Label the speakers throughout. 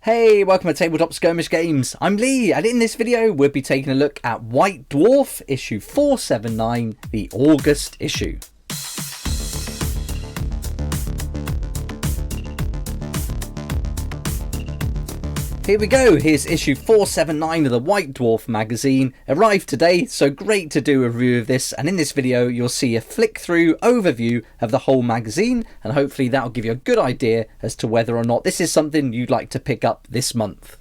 Speaker 1: Hey, welcome to Tabletop Skirmish Games. I'm Lee, and in this video we'll be taking a look at White Dwarf issue 479, the August issue. Here we go, here's issue 479 of the White Dwarf magazine. Arrived today, so great to do a review of this, and in this video you'll see a flick through overview of the whole magazine, and hopefully that'll give you a good idea as to whether or not this is something you'd like to pick up this month.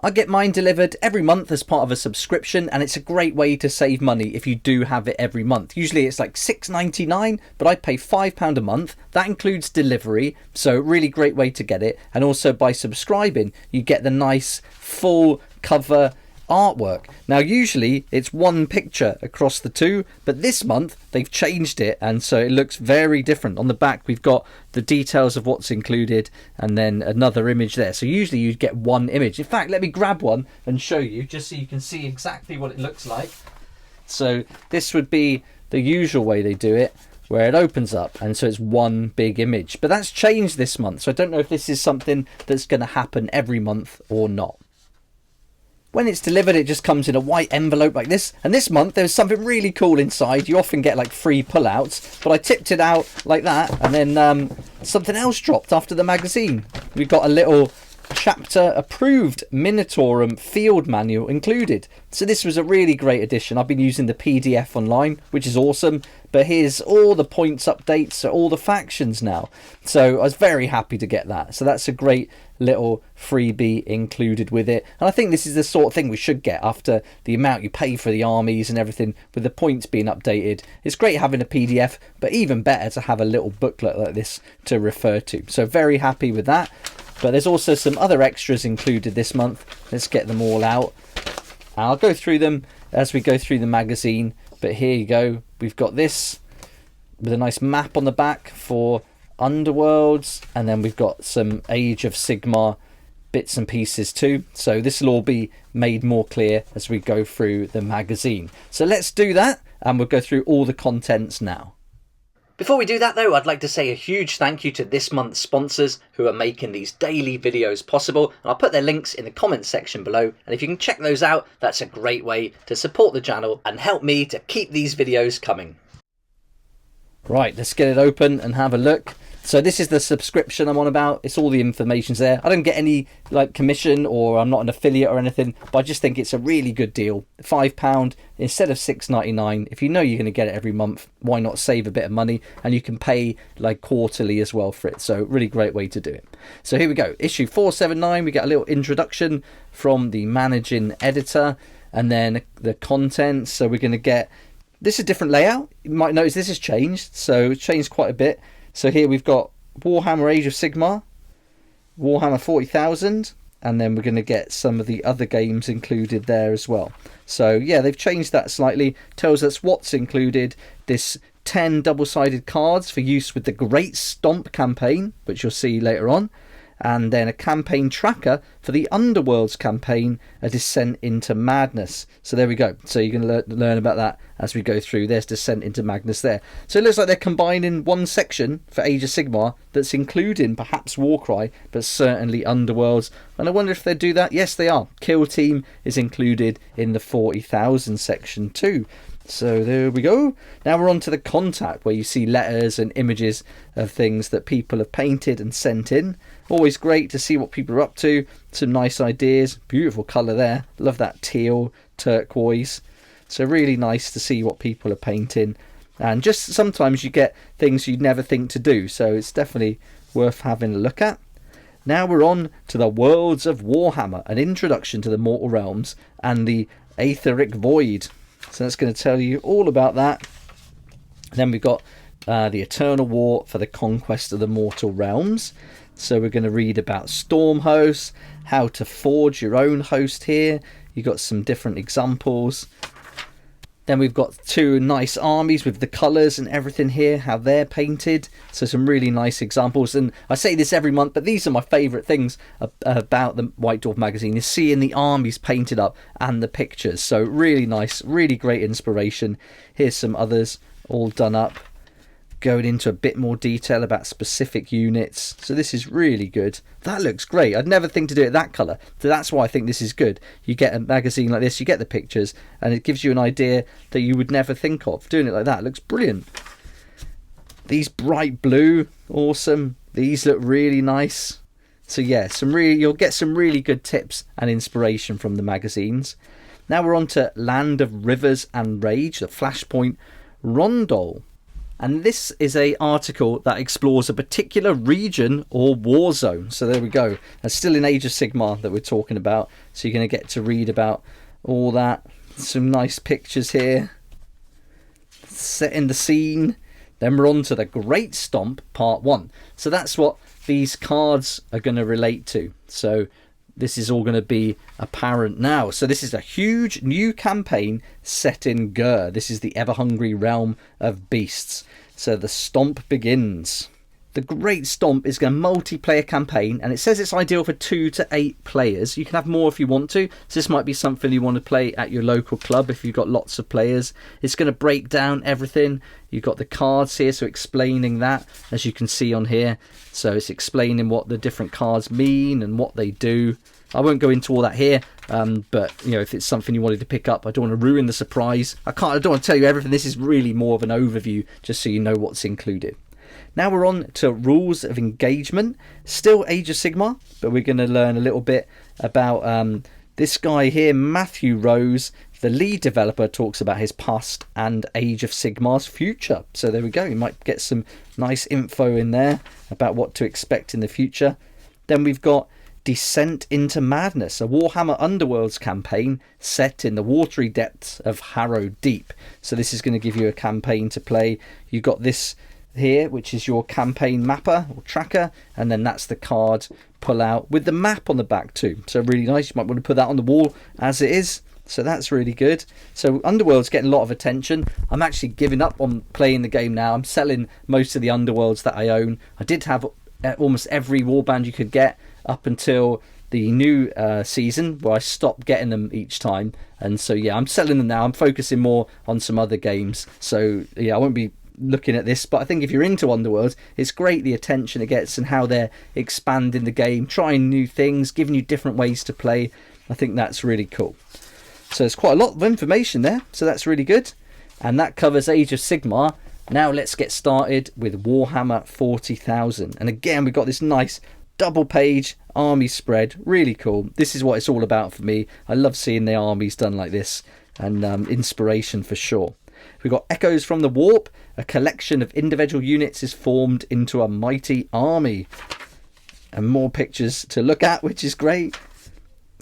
Speaker 1: I get mine delivered every month as part of a subscription, and it's a great way to save money if you do have it every month. Usually it's like $6.99, but I pay £5 a month. That includes delivery, so really great way to get it. And also by subscribing, you get the nice full cover artwork. Now usually it's one picture across the two, but this month they've changed it, and so it looks very different. On the back we've got the details of what's included and then another image there. So usually you'd get one image. In fact, let me grab one and show you just so you can see exactly what it looks like. So this would be the usual way they do it, where it opens up and so it's one big image, but that's changed this month, so I don't know if this is something that's going to happen every month or not. When it's delivered, it just comes in a white envelope like this. And this month, there's something really cool inside. You often get like free pullouts, but I tipped it out like that. And then something else dropped after the magazine. We've got a little chapter approved Minotaurum field manual included. So this was a really great addition. I've been using the PDF online, which is awesome, but here's all the points updates, so all the factions now. So I was very happy to get that. So that's a great little freebie included with it, and I think this is the sort of thing we should get after the amount you pay for the armies and everything, with the points being updated. It's great having a PDF, but even better to have a little booklet like this to refer to. So very happy with that. But there's also some other extras included this month. Let's get them all out. I'll go through them as we go through the magazine, but here you go. We've got this with a nice map on the back for Underworlds, and then we've got some Age of Sigmar bits and pieces too. So this will all be made more clear as we go through the magazine. So let's do that, and we'll go through all the contents now. Before we do that though, I'd like to say a huge thank you to this month's sponsors who are making these daily videos possible, and I'll put their links in the comments section below, and if you can check those out, that's a great way to support the channel and help me to keep these videos coming. Right, let's get it open and have a look. So this is the subscription I'm on about. It's all the information's there. I don't get any like commission, or I'm not an affiliate or anything, but I just think it's a really good deal. £5 instead of $6.99. If you know you're going to get it every month, why not save a bit of money? And you can pay like quarterly as well for it. So really great way to do it. So here we go. Issue 479. We get a little introduction from the managing editor, and then the contents. So we're going to get, this is a different layout. You might notice this has changed. So it's changed quite a bit. So here we've got Warhammer Age of Sigmar, Warhammer 40,000, and then we're going to get some of the other games included there as well. So yeah, they've changed that slightly. Tells us what's included. This 10 double-sided cards for use with the Great Stomp campaign, which you'll see later on. And then a campaign tracker for the Underworlds campaign, A Descent into Madness. So there we go. So you're going to learn about that as we go through. There's Descent into Madness there. So it looks like they're combining one section for Age of Sigmar that's including perhaps Warcry, but certainly Underworlds. And I wonder if they do that. Yes, they are. Kill Team is included in the 40,000 section too. So there we go. Now we're on to the contact, where you see letters and images of things that people have painted and sent in. Always great to see what people are up to. Some nice ideas. Beautiful colour there. Love that teal, turquoise. So really nice to see what people are painting. And just sometimes you get things you'd never think to do. So it's definitely worth having a look at. Now we're on to the Worlds of Warhammer, an introduction to the Mortal Realms and the Aetheric Void. So that's going to tell you all about that. Then we've got the Eternal War for the Conquest of the Mortal Realms. So we're going to read about storm hosts, how to forge your own host here. You've got some different examples. Then we've got two nice armies with the colours and everything here, how they're painted. So some really nice examples. And I say this every month, but these are my favourite things about the White Dwarf magazine, is seeing the armies painted up and the pictures. So really nice, really great inspiration. Here's some others all done up. going into a bit more detail about specific units. So this is really good. That looks great. I'd never think to do it that colour. So that's why I think this is good. You get a magazine like this, you get the pictures, and it gives you an idea that you would never think of. Doing it like that looks brilliant. These bright blue, awesome. These look really nice. So yeah, you'll get some really good tips and inspiration from the magazines. Now we're on to Land of Rivers and Rage, the Flashpoint Rondol. And this is an article that explores a particular region or war zone. So there we go. It's still in Age of Sigmar that we're talking about. So you're going to get to read about all that. Some nice pictures here. Setting the scene. Then we're on to the Great Stomp Part 1. So that's what these cards are going to relate to. So this is all going to be apparent now. So this is a huge new campaign set in Gur. This is the ever-hungry realm of beasts. So the stomp begins. The Great Stomp is a multiplayer campaign, and it says it's ideal for 2 to 8 players. You can have more if you want to. So this might be something you want to play at your local club if you've got lots of players. It's going to break down everything. You've got the cards here, so explaining that, as you can see on here. So it's explaining what the different cards mean and what they do. I won't go into all that here, but you know, if it's something you wanted to pick up, I don't want to ruin the surprise. I don't want to tell you everything. This is really more of an overview, just so you know what's included. Now we're on to Rules of Engagement. Still Age of Sigmar, but we're going to learn a little bit about this guy here, Matthew Rose. The lead developer talks about his past and Age of Sigmar's future. So there we go. You might get some nice info in there about what to expect in the future. Then we've got Descent into Madness, a Warhammer Underworlds campaign set in the watery depths of Harrow Deep. So this is going to give you a campaign to play. You've got this here, which is your campaign mapper or tracker, and then that's the card pull out with the map on the back too. So really nice. You might want to put that on the wall as it is. So that's really good. So Underworld's getting a lot of attention. I'm actually giving up on playing the game now. I'm selling most of the Underworlds that I own. I did have almost every warband you could get up until the new season, where I stopped getting them each time. And so yeah, I'm selling them now. I'm focusing more on some other games. So yeah, I won't be looking at this, but I think if you're into Underworld, it's great the attention it gets and how they're expanding the game, trying new things, giving you different ways to play. I think that's really cool. So there's quite a lot of information there, so that's really good. And that covers Age of Sigmar. Now let's get started with Warhammer 40,000. And again, we've got this nice double page army spread, really cool. This is what it's all about for me. I love seeing the armies done like this, and inspiration for sure. We've got Echoes from the Warp. A collection of individual units is formed into a mighty army. And more pictures to look at, which is great.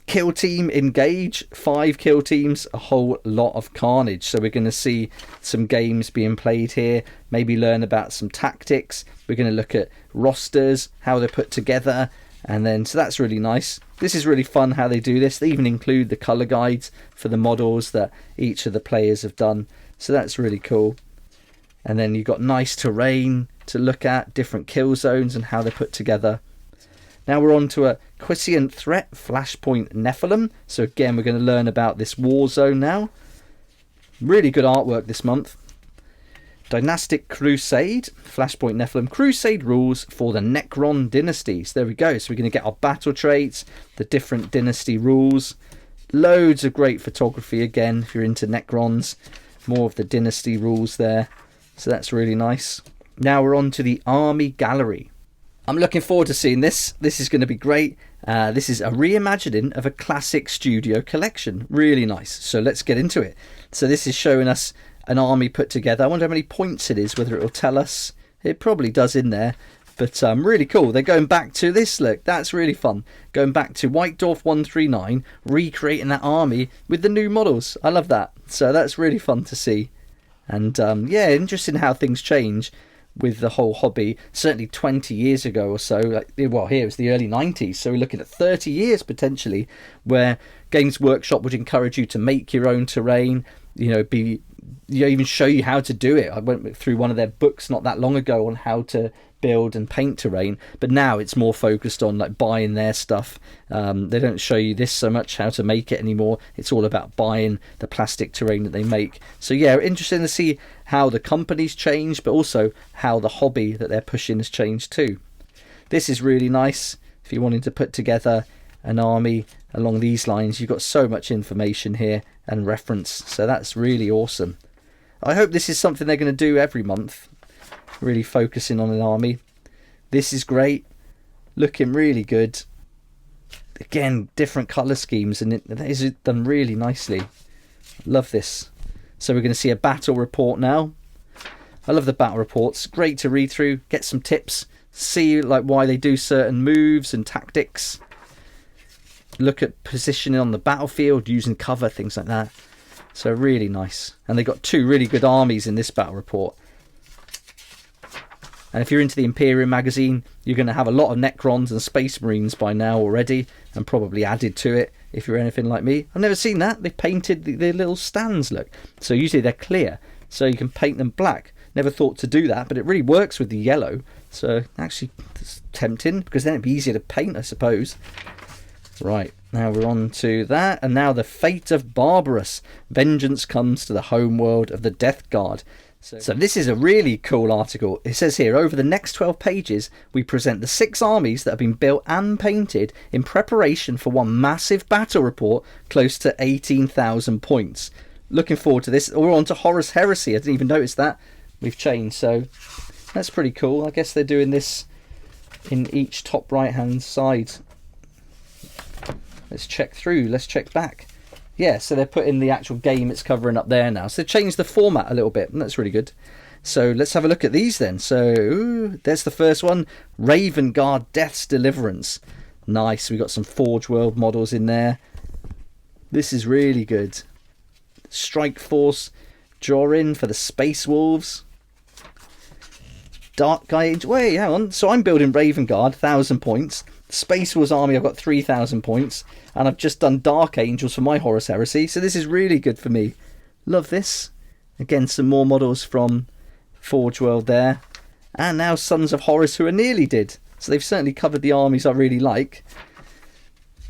Speaker 1: Kill team engage. 5 kill teams, a whole lot of carnage. So we're going to see some games being played here. Maybe learn about some tactics. We're going to look at rosters, how they're put together. And then, so that's really nice. This is really fun how they do this. They even include the colour guides for the models that each of the players have done. So that's really cool. And then you've got nice terrain to look at, different kill zones and how they're put together. Now we're on to a quiescent threat, Flashpoint Nephilim. So again, we're going to learn about this war zone now. Really good artwork this month. Dynastic Crusade, Flashpoint Nephilim, Crusade rules for the Necron dynasties. There we go. So we're going to get our battle traits, the different dynasty rules. Loads of great photography again if you're into Necrons. More of the dynasty rules there. So that's really nice. Now we're on to the Army Gallery. I'm looking forward to seeing this. This is going to be great. This is a reimagining of a classic studio collection. Really nice. So let's get into it. So this is showing us an army put together. I wonder how many points it is, whether it will tell us. It probably does in there. But really cool. They're going back to this. Look, that's really fun. Going back to White Dwarf 139, recreating that army with the new models. I love that. So that's really fun to see. And yeah, interesting how things change with the whole hobby. Certainly 20 years ago or so, like, well, here it's the early 90s, so we're looking at 30 years potentially, where Games Workshop would encourage you to make your own terrain, even show you how to do it. I went through one of their books not that long ago on how to build and paint terrain, but now it's more focused on like buying their stuff. They don't show you this so much, how to make it anymore. It's all about buying the plastic terrain that they make. So yeah, interesting to see how the company's changed, but also how the hobby that they're pushing has changed too. This is really nice if you're wanting to put together an army along these lines. You've got so much information here and reference, so that's really awesome. I hope this is something they're going to do every month, really focusing on an army. This is great, looking really good. Again, different colour schemes, and it is done really nicely. Love this. So we're going to see a battle report now. I love the battle reports, great to read through, get some tips, see like why they do certain moves and tactics, look at positioning on the battlefield, using cover, things like that. So really nice. And they got 2 really good armies in this battle report. And if you're into the Imperium magazine, you're going to have a lot of Necrons and Space Marines by now already, and probably added to it if you're anything like me. I've never seen that. They painted the little stands, look. So usually they're clear, so you can paint them black. Never thought to do that, but it really works with the yellow. So actually it's tempting, because then it'd be easier to paint, I suppose. Right, now we're on to that, and now the fate of Barbarous. Vengeance comes to the homeworld of the Death Guard. So this is a really cool article. It says here, over the next 12 pages, we present the 6 armies that have been built and painted in preparation for one massive battle report close to 18,000 points. Looking forward to this. We're on to Horus Heresy. I didn't even notice that. We've changed, so that's pretty cool. I guess they're doing this in each top right-hand side. Let's check through. Let's check back. Yeah, so they're putting the actual game it's covering up there now. So they've changed the format a little bit, and that's really good. So let's have a look at these then. So there's the first one, Raven Guard Death's Deliverance. Nice, we got some Forge World models in there. This is really good. Strike Force Jorin for the Space Wolves. Dark Guide. Wait, hang on. So I'm building Raven Guard, 1,000 points. Space Wars army, I've got 3,000 points, and I've just done Dark Angels for my Horus Heresy, so this is really good for me. Love this. Again, some more models from Forge World there, and now Sons of Horus, who are nearly did, so they've certainly covered the armies I really like.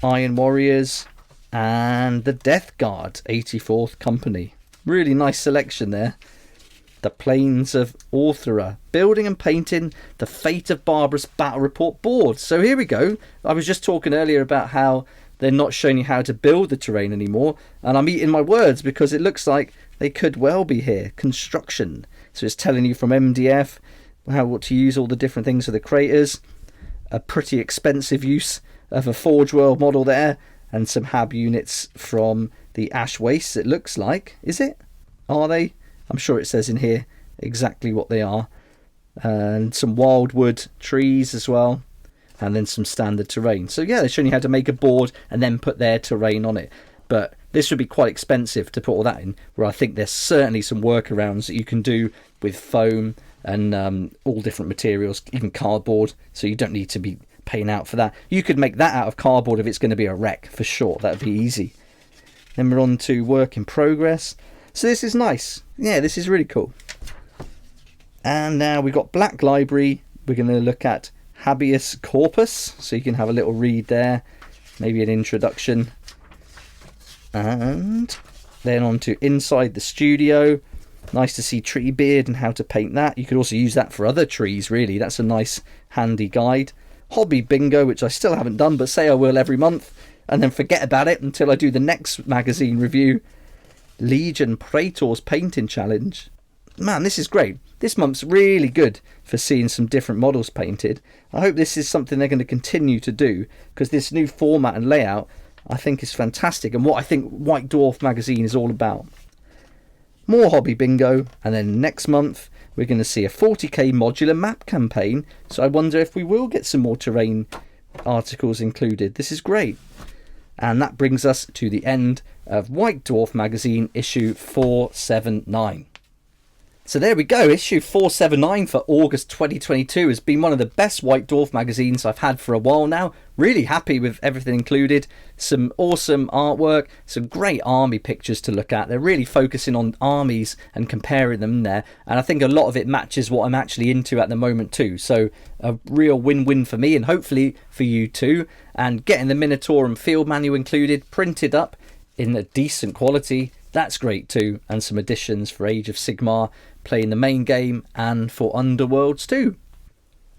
Speaker 1: Iron Warriors and the Death Guard, 84th Company. Really nice selection there. The Plains of Orthera, building and painting the Fate of Barbarous battle report board. So here we go. I was just talking earlier about how they're not showing you how to build the terrain anymore, and I'm eating my words because it looks like they could well be here. Construction. So it's telling you from MDF what to use all the different things for the craters. A pretty expensive use of a Forge World model there, and some HAB units from the Ash Wastes, it looks like. Is it? Are they? I'm sure it says in here exactly what they are. And some wildwood trees as well. And then some standard terrain. So yeah, they're showing you how to make a board and then put their terrain on it. But this would be quite expensive to put all that in. Where I think there's certainly some workarounds that you can do with foam and all different materials, even cardboard. So you don't need to be paying out for that. You could make that out of cardboard if it's going to be a wreck, for sure. That would be easy. Then we're on to work in progress. So this is nice. Yeah, this is really cool. And now we've got Black Library. We're going to look at Habeas Corpus. So you can have a little read there. Maybe an introduction. And then on to Inside the Studio. Nice to see Treebeard and how to paint that. You could also use that for other trees, really. That's a nice, handy guide. Hobby Bingo, which I still haven't done, but say I will every month. And then forget about it until I do the next magazine review. Legion Praetor's Painting Challenge. Man, this is great. This month's really good for seeing some different models painted. I hope this is something they're going to continue to do, because this new format and layout I think is fantastic, and what I think White Dwarf magazine is all about. More Hobby Bingo, and then next month we're going to see a 40k modular map campaign, so I wonder if we will get some more terrain articles included. This is great. And that brings us to the end of White Dwarf magazine issue 479. So there we go, issue 479 for August 2022 has been one of the best White Dwarf magazines I've had for a while now. Really happy with everything included. Some awesome artwork, some great army pictures to look at. They're really focusing on armies and comparing them there. And I think a lot of it matches what I'm actually into at the moment too. So a real win-win for me and hopefully for you too. And getting the Minotaur and field manual included, printed up in a decent quality. That's great too. And some additions for Age of Sigmar, playing the main game, and for Underworlds too.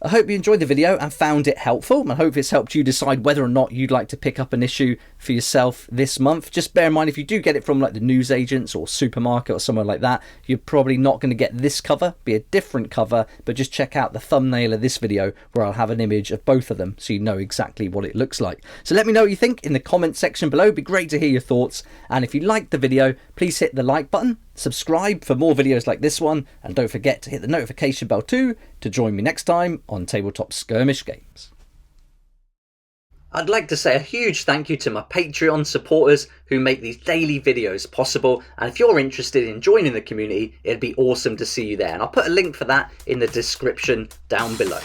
Speaker 1: I hope you enjoyed the video and found it helpful. I hope it's helped you decide whether or not you'd like to pick up an issue for yourself this month. Just bear in mind, if you do get it from like the newsagents or supermarket or somewhere like that, you're probably not going to get this cover, be a different cover, but just check out the thumbnail of this video where I'll have an image of both of them so you know exactly what it looks like. So let me know what you think in the comment section below. It'd be great to hear your thoughts. And if you liked the video, please hit the like button, subscribe for more videos like this one, and don't forget to hit the notification bell too to join me next time on Tabletop Skirmish Games. I'd like to say a huge thank you to my Patreon supporters who make these daily videos possible, and if you're interested in joining the community, it'd be awesome to see you there, and I'll put a link for that in the description down below.